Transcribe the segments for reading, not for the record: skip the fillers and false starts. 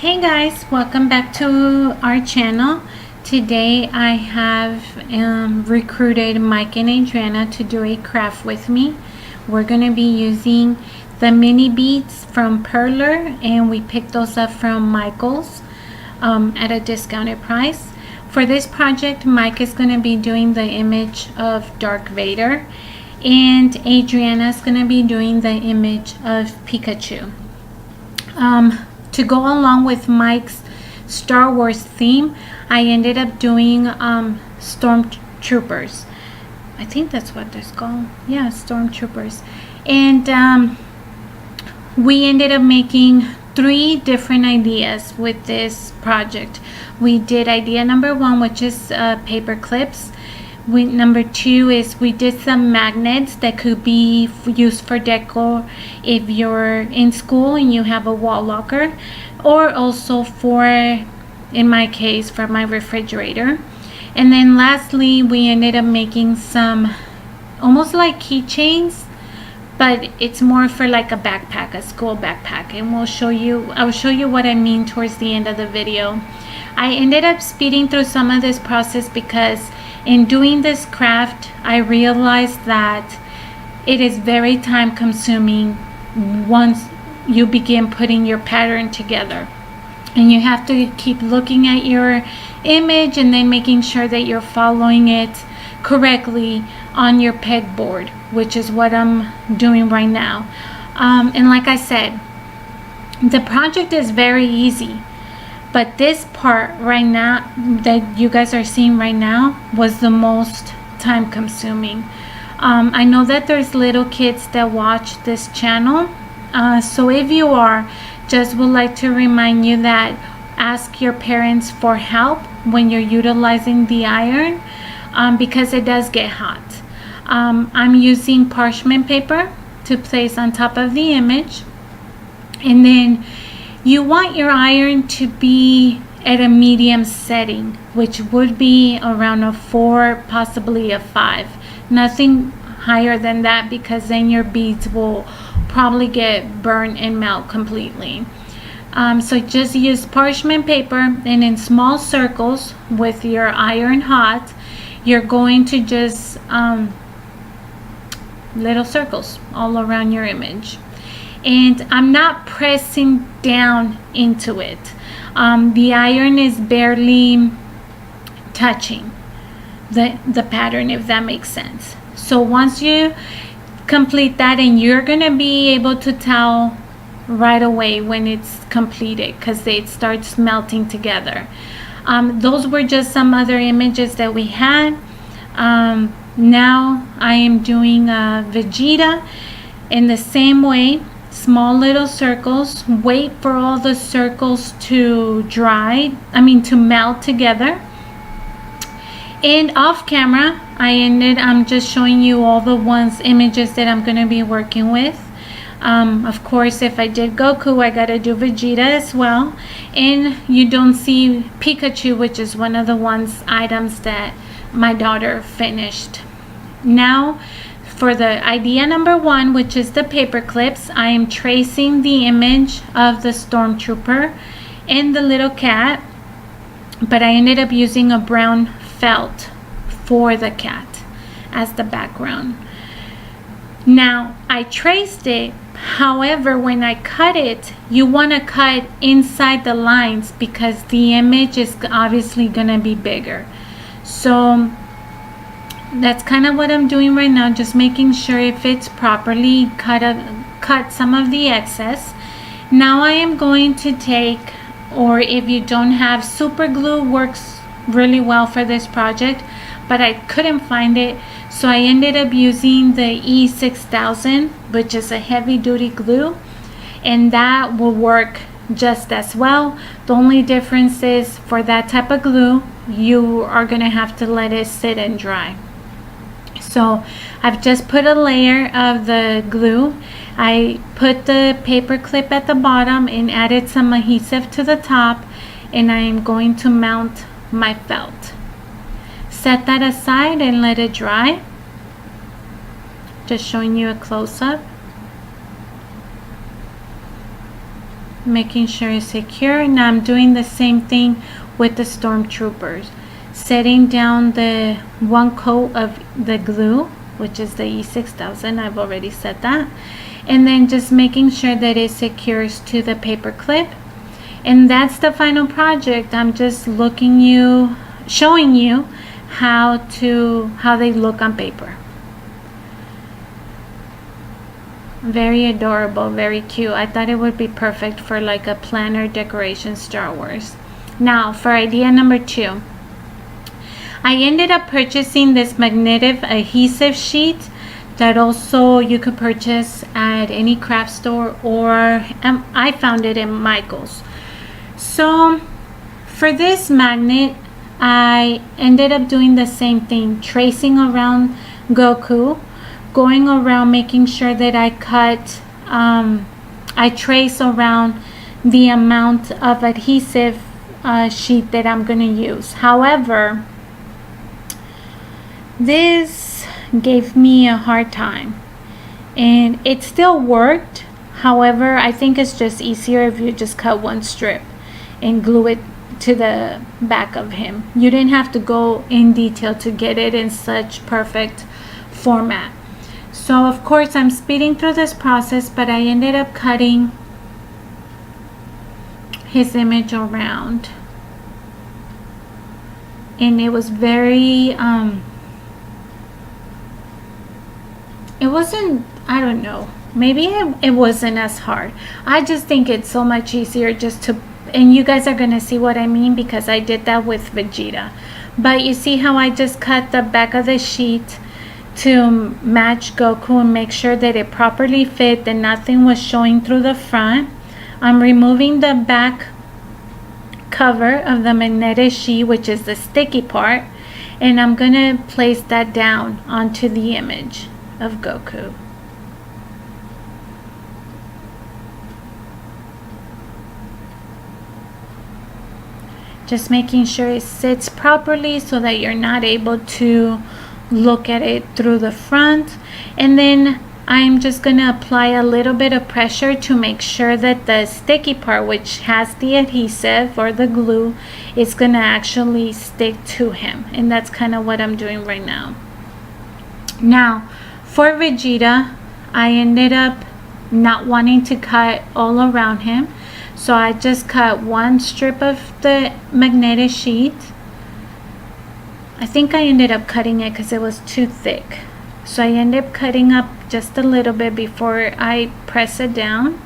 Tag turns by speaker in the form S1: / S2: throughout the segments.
S1: Hey guys, welcome back to our channel. Today I have recruited Mike and Adriana to do a craft with me. We're going to be using the mini beads from Perler, and we picked those up from Michael's at a discounted price. For this project, Mike is going to be doing the image of Darth Vader, and Adriana is going to be doing the image of Pikachu. To go along with Mike's Star Wars theme, I ended up doing stormtroopers. I think that's what they're called. Yeah, stormtroopers. And we ended up making 3 different ideas with this project. We did idea number 1, which is paper clips. Number 2 is we did some magnets that could be used for decor if you're in school and you have a wall locker, or also for, in my case, for my refrigerator. And then lastly, we ended up making some almost like keychains, but it's more for like a backpack, a school backpack, and I'll show you what I mean towards the end of the video. I ended up speeding through some of this process because in doing this craft, I realized that it is very time consuming once you begin putting your pattern together. And you have to keep looking at your image and then making sure that you're following it correctly on your pegboard, which is what I'm doing right now. And like I said, the project is very easy. But this part right now that you guys are seeing right now was the most time consuming. I know that there's little kids that watch this channel. So if you are, just would like to remind you that ask your parents for help when you're utilizing the iron, because it does get hot. I'm using parchment paper to place on top of the image. And then you want your iron to be at a medium setting, which would be around a 4, possibly a 5. Nothing higher than that, because then your beads will probably get burned and melt completely. So just use parchment paper, and in small circles with your iron hot, you're going to just little circles all around your image. And I'm not pressing down into it. The iron is barely touching the pattern, if that makes sense. So once you complete that, and you're gonna be able to tell right away when it's completed, because it starts melting together. Those were just some other images that we had. Now I am doing Vegeta in the same way. Small little circles. Wait for all the circles to to melt together. And off camera, I'm just showing you all the images that I'm going to be working with. Of course, if I did Goku, I got to do Vegeta as well. And you don't see Pikachu, which is one of the items that my daughter finished. Now, for the idea number 1, which is the paper clips, I am tracing the image of the stormtrooper and the little cat, but I ended up using a brown felt for the cat as the background. Now, I traced it. However, when I cut it, you want to cut inside the lines because the image is obviously going to be bigger. So that's kind of what I'm doing right now, just making sure it fits properly. Cut some of the excess. Now I am going to take, or if you don't have, super glue works really well for this project, but I couldn't find it, so I ended up using the E6000, which is a heavy duty glue, and that will work just as well. The only difference is for that type of glue, you are gonna have to let it sit and dry. So I've just put a layer of the glue. I put the paper clip at the bottom and added some adhesive to the top, and I am going to mount my felt. Set that aside and let it dry. Just showing you a close-up. making sure it's secure. Now I'm doing the same thing with the stormtroopers, setting down the one coat of the glue, which is the E6000. I've already said that. And then just making sure that it secures to the paper clip. And that's the final project. I'm just showing you how they look on paper. Very adorable, very cute. I thought it would be perfect for like a planner decoration Star Wars. Now for idea number 2. I ended up purchasing this magnetic adhesive sheet that also you could purchase at any craft store, or I found it in Michael's. So for this magnet, I ended up doing the same thing, tracing around Goku, going around making sure that I trace around the amount of adhesive sheet that I'm going to use. However, this gave me a hard time, and it still worked. However, I think it's just easier if you just cut one strip and glue it to the back of him. You didn't have to go in detail to get it in such perfect format. So of course I'm speeding through this process, but I ended up cutting his image around, and it was very it wasn't, I don't know, maybe it wasn't as hard. I just think it's so much easier just to, and you guys are gonna see what I mean because I did that with Vegeta. But you see how I just cut the back of the sheet to match Goku and make sure that it properly fit and nothing was showing through the front. I'm removing the back cover of the magnetic sheet, which is the sticky part, and I'm gonna place that down onto the image of Goku. Just making sure it sits properly so that you're not able to look at it through the front. And then I'm just going to apply a little bit of pressure to make sure that the sticky part, which has the adhesive or the glue, is going to actually stick to him. And that's kind of what I'm doing right now. Now for Vegeta, I ended up not wanting to cut all around him, so I just cut one strip of the magnetic sheet. I think I ended up cutting it because it was too thick, so I ended up cutting up just a little bit before I press it down,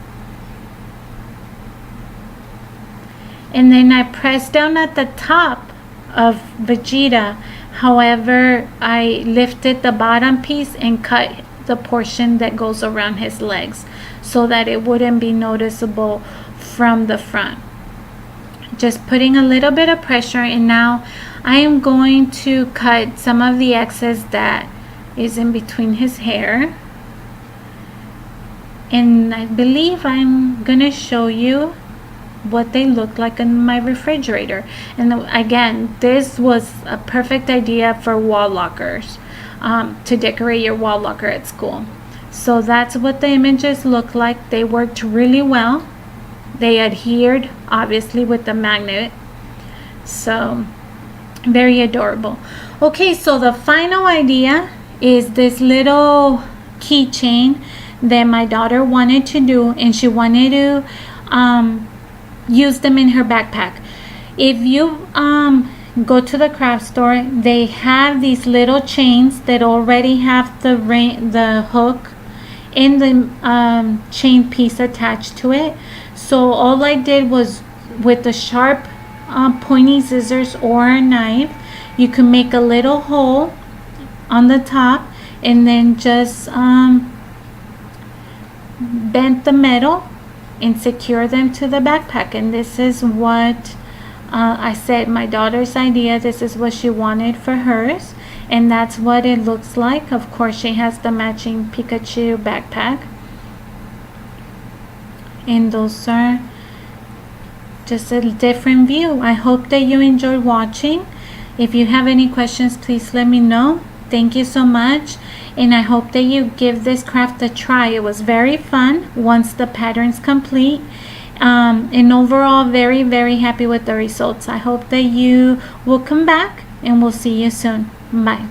S1: and then I press down at the top of Vegeta. However, I lifted the bottom piece and cut the portion that goes around his legs so that it wouldn't be noticeable from the front. Just putting a little bit of pressure, and now I am going to cut some of the excess that is in between his hair. And I believe I'm gonna show you what they look like in my refrigerator. And again, this was a perfect idea for wall lockers, to decorate your wall locker at school. So that's what the images look like. They worked really well. They adhered obviously with the magnet, so very adorable. Okay, so the final idea is this little keychain that my daughter wanted to do, and she wanted to use them in her backpack. If you go to the craft store, they have these little chains that already have the hook and the chain piece attached to it. So all I did was, with the sharp pointy scissors or a knife, you can make a little hole on the top and then just bend the metal and secure them to the backpack. And this is what I said, my daughter's idea. This is what she wanted for hers, and that's what it looks like. Of course, she has the matching Pikachu backpack, and those are just a different view. I hope that you enjoyed watching. If you have any questions, please let me know. Thank you so much, and I hope that you give this craft a try. It was very fun once the pattern's complete. And overall, very, very happy with the results. I hope that you will come back, and we'll see you soon. Bye.